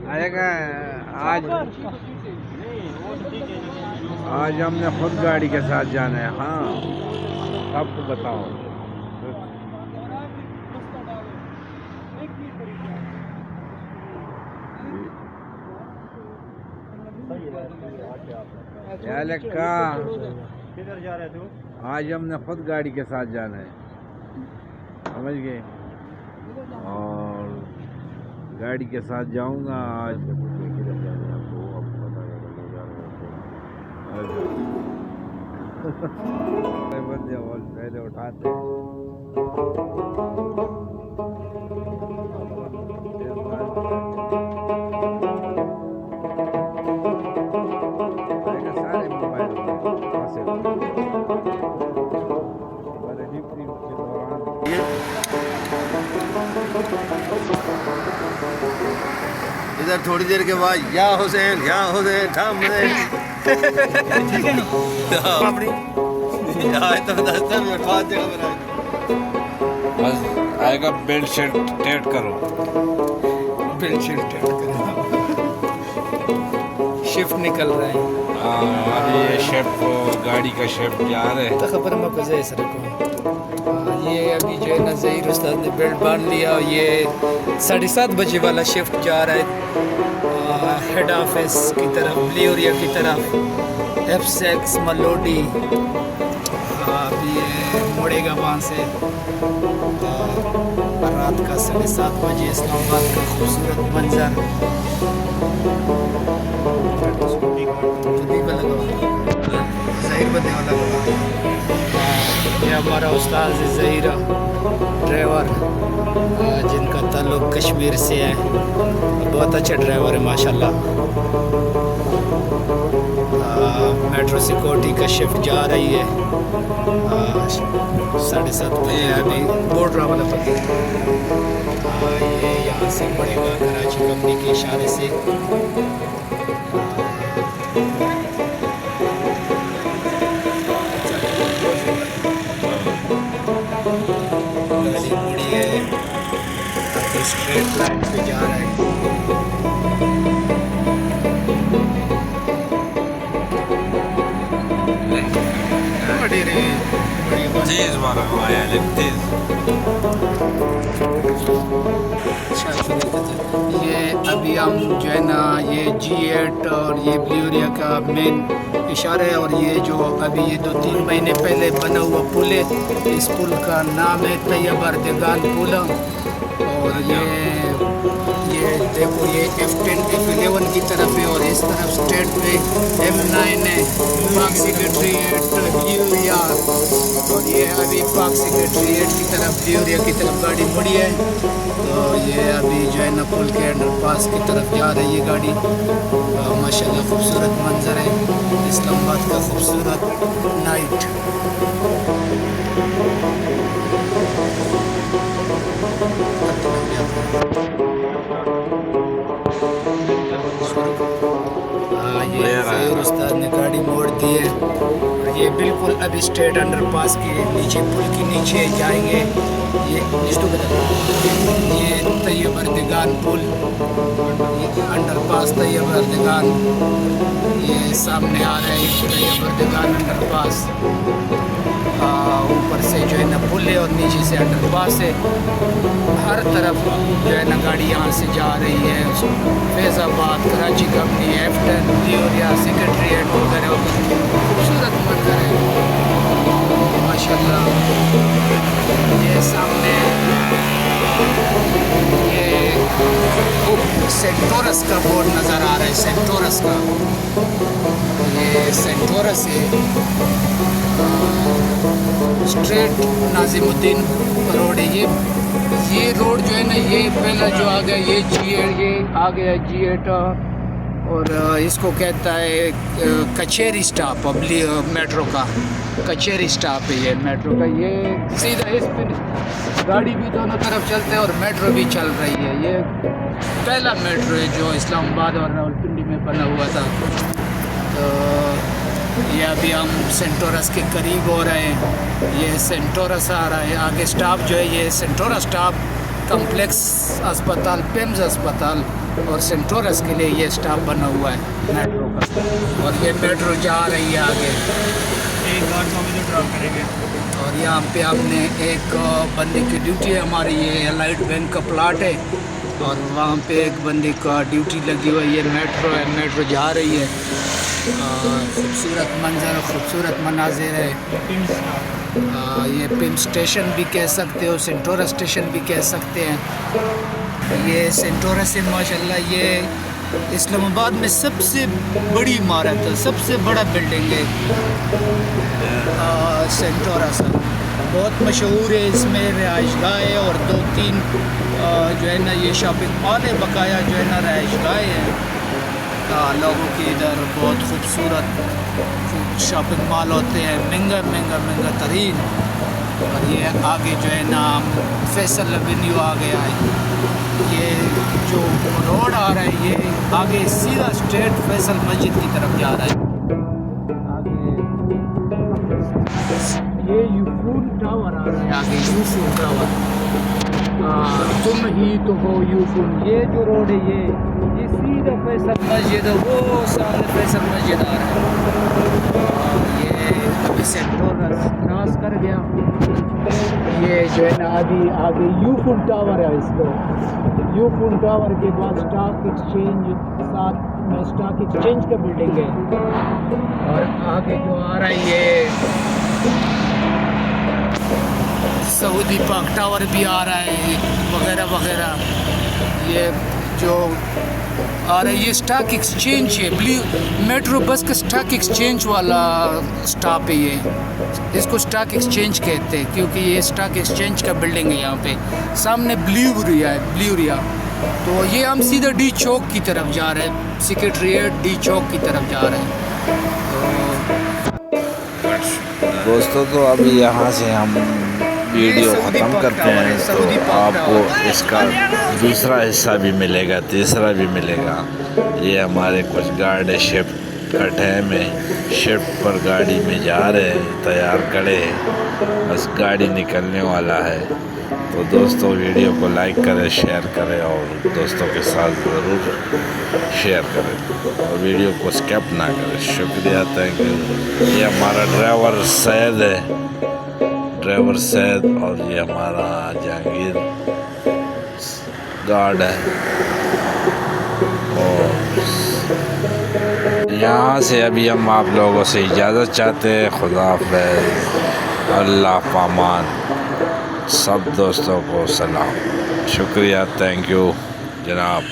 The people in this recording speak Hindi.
आएगा आज। आज हमने खुद गाड़ी के साथ जाना है। हाँ, सबको बताओ। किधर जा रहे थे? आज हमने खुद गाड़ी के साथ जाना है, समझ गए। और गाड़ी के साथ जाऊंगा आज। बंदे और पहले उठाते हैं। सारे मोबाइल इधर थोड़ी देर के बाद या हुसैन थाम बस आएगा। बेल्ट शर्ट टेट करो, बेल्ट शर्ट टेट करो। शिफ्ट निकल रहा है। अभी ये शिफ्ट गाड़ी का शिफ्ट जा रहे हैं। तो खबर में पता है सर को। ये अभी जो है ना ज़हीर उस्ताद ने बेल्ट बांध लिया और ये 7:30 बजे वाला शिफ्ट जा रहा है हेड ऑफिस की तरफ, ब्लियोरिया की तरफ, F6 मलोडी। अभी ये मुड़ेगा वहाँ से रात का 7:30 बजे। इस्लामाबाद का खूबसूरत मंजर ज़हीर बनने वाला होगा। ये हमारा उस्ताद ज़हीरा ड्राइवर, जिनका ताल्लुक़ कश्मीर से है। बहुत अच्छा ड्राइवर है माशाल्लाह। मेट्रो सिक्योरिटी का शिफ्ट जा रही है 7:30 बजे। अभी बोर्डरा वाला पति ये यहाँ से पड़ेगा कराची कंपनी के इशारे से। मुड़ी है, स्ट्रेट लाइन पे जा रहा है। तेज मारा आया, तेज। ये अभी हम जो है ना ये G8 और ये ब्लियोरिया का मेन इशारा है। और ये जो अभी ये 2-3 महीने पहले बना हुआ पुल है, इस पुल का नाम है तैयब अर्दगान पुल। और ये देखो ये F10 F11 की तरफ है और इस तरफ स्टेट पे M9 है, पाक सेक्रेटरीट ब्लियोरिया। और ये अभी पाक सेक्रेटरीट की तरफ ब्लियोरिया की तरफ गाड़ी मुड़ी है। तो ये अभी जो है ना पुल के अंडरपास की तरफ जा रही है गाड़ी। माशाल्लाह खूबसूरत मंजर है इस्लामाबाद का, खूबसूरत नाइट। ये ज़हीर उस्ताद ने गाड़ी मोड़ दी है। ये बिल्कुल अभी स्टेट अंडरपास के नीचे, पुल के नीचे जाएंगे। ये तैयब अर्दगान पुल, ये अंडरपास तैयब अर्दगान, ये सामने आ रहा है तैयब अर्दगान अंडरपास। ऊपर से जो है ना पुल है और नीचे से अंडरपास है। हर तरफ जो है ना गाड़ी यहाँ से जा रही है। फैज़ाबाद, कराची कंपनी, F10 ब्लियोरिया, सेक्रेटरीट वगैरह। खूबसूरत मंजर है माशाल्लाह। ये सामने ये सेंटोरस का बोर्ड नज़र आ रहा है, सेंटोरस का। ये सेंटोरस है, स्ट्रेट नाजिमुद्दीन रोड है। ये रोड जो है ना, ये पहला जो आ गया ये G8, ये आ गया G8 और इसको कहता है कचेरी स्टॉप। मेट्रो का कचेरी स्टॉप है ये मेट्रो का। ये सीधा इस पर गाड़ी भी दोनों तरफ चलते हैं और मेट्रो भी चल रही है। ये पहला मेट्रो है जो इस्लामाबाद और रावलपिंडी में बना हुआ था। तो ये अभी हम सेंटोरस के करीब हो रहे हैं। ये सेंटोरस आ रहा है, आगे स्टॉप जो है ये सेंटोरस स्टॉप कॉम्प्लेक्स अस्पताल, पिम्स अस्पताल और सेंटोरस के लिए ये स्टॉप बना हुआ है मेट्रो का। और ये मेट्रो जा रही है आगे, एक बार को भी ड्रॉप करेंगे। और यहाँ पे हमने एक बंदे की ड्यूटी है हमारी, ये एलाइट बैंक का प्लाट है और वहाँ पे एक बंदे का ड्यूटी लगी हुई है। ये मेट्रो है, मेट्रो जा रही है। खूबसूरत मंजर, खूबसूरत मनाजिर है। ये पिम स्टेशन भी कह सकते हो, सेंटोरा स्टेशन भी कह सकते हैं। ये सेंटोरा से माशाल्लाह ये इस्लामाबाद में सबसे बड़ी इमारत है, सबसे बड़ा बिल्डिंग है सेंटोरा सा, बहुत मशहूर है। इसमें रिहाइशगाह है और 2-3 जो है ना ये शॉपिंग मॉल है, बकाया जो है ना रिहाइशगाह है लोगों की। इधर बहुत खूबसूरत शॉपिंग मॉल होते हैं, महंगा तरीन। और ये आगे जो है ना फैसल एवेन्यू आ गया है। ये जो रोड आ रहा है ये आगे सीधा स्ट्रेट फैसल मस्जिद की तरफ जा रहा है। आगे ये यूफून टावर आ रहा है, आगे यूफून टावर। तुम ही तो हो यूफून। ये जो रोड है ये सीधा फैसल मस्जिद है, वो सामने फैसल मस्जिद आ रहा है। ये अभी सेंटोरा क्रॉस कर गया। ये जो है ना अभी आगे यूफून टावर है। इसको यूफून टावर के बाद स्टॉक एक्सचेंज, साथ में स्टॉक एक्सचेंज का बिल्डिंग है। और आगे जो आ रहा है ये सऊदी पाक टावर भी आ रहा है वगैरह वगैरह। ये जो आ रहा है ये स्टॉक एक्सचेंज है, मेट्रो बस का स्टॉक एक्सचेंज वाला स्टॉप है ये। इसको स्टॉक एक्सचेंज कहते हैं क्योंकि ये स्टॉक एक्सचेंज का बिल्डिंग है। यहाँ पे सामने ब्लूरिया। तो ये हम सीधा डी चौक की तरफ जा रहे हैं, सेक्रेटरीट डी चौक की तरफ जा रहे हैं। दोस्तों तो अभी यहाँ से हम वीडियो ख़त्म करते हैं, तो आपको इसका दूसरा हिस्सा भी मिलेगा, तीसरा भी मिलेगा। ये हमारे कुछ गाड़ी शिफ्ट का टाइम है, शिफ्ट पर गाड़ी में जा रहे हैं, तैयार खड़े हैं, बस गाड़ी निकलने वाला है। तो दोस्तों वीडियो को लाइक करें, शेयर करें और दोस्तों के साथ ज़रूर शेयर करें और वीडियो को स्किप ना करें। शुक्रिया, थैंक यू। ये हमारा ड्राइवर सैयद है, और ये हमारा जहांगीर गार्ड है। और यहाँ से अभी हम आप लोगों से इजाज़त चाहते हैं। खुदा हाफ़िज़, अल्लाह पामान, सब दोस्तों को सलाम। शुक्रिया, थैंक यू जनाब।